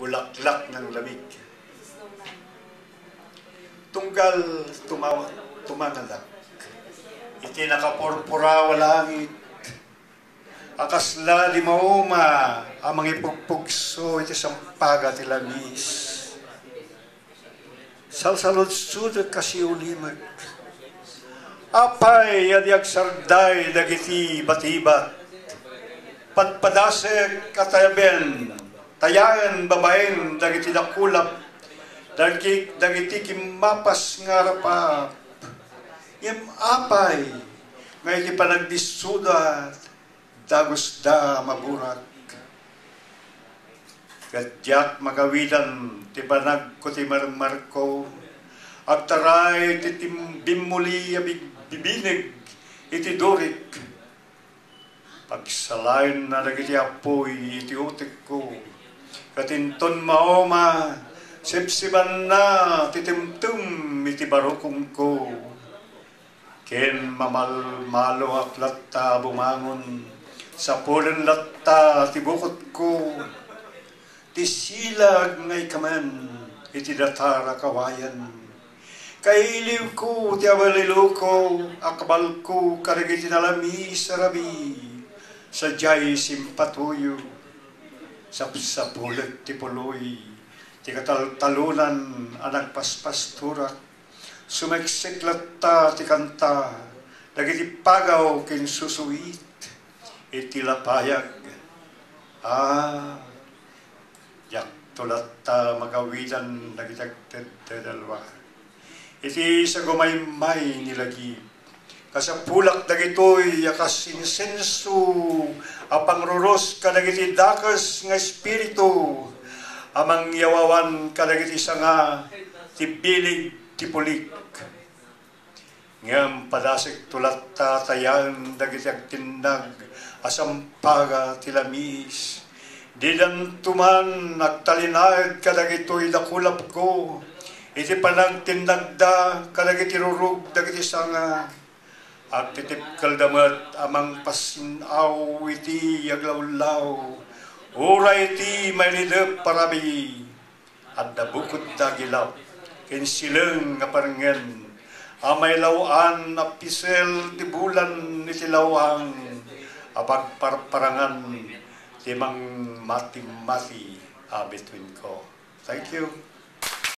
bulaklak ng lamig. Tunggal tumangalak, iti nakapurpura walangit, akasla di mauma, amang ipugpugso iti sampaga ti langis. Salsalod-sud kasi ulimag, apay adyag sarday dagiti batibat, padpadasek katayaben, tayaen babaen dagiti dakulap, dagiti kimapas nga rapap, yung apay nga iti panagdisuda dagos da maburak. Gadyak magawidan ti banag ko ti marmarko, agtaray ti bimmuli bibinig iti dorik, pagsalain na dagiti apoy iti utik ko, katinton maoma sipsiban na titimtum iti barukong ko, ken mamalmalo aklatta bumangon sa pulen latta ti bukot ko, ti silag ngay kaman iti datara kawayan, kailiw ko ti abalilo ko, akbal ko karigiti nalami sarabi, sadyay simpatuyo, sapsapulet ti puloy, ti kataltalunan anag paspasturak, sumekseklatta ti kanta, dagiti pagaw ken susuit, iti lapayag. Yak tulatta magawidan dagiti agtedalwa. Iti sa gumaymay nilagi, kasapulak dagitoy yakas insenso, apang ruros kadagiti dakas nga espiritu, amang yawawan kadagiti sanga ti bilig ti pulik. Ngam padasik tulat tatayan dagiti agtindag asampaga ti lamis, didan tuman nagtalinag kadagitoy dakulap ko, iti panagtindagda kadagiti rurug dagiti sanga, agtitip kaldamat amang pasinaw iti yaglawlaw, uray iti maylidep parabi, at nabukod dagilaw ken sileng nga parengen, amay lawan na pisel ti bulan iti lawang, apag parparangan ti mang mati-mati between ko. Thank you.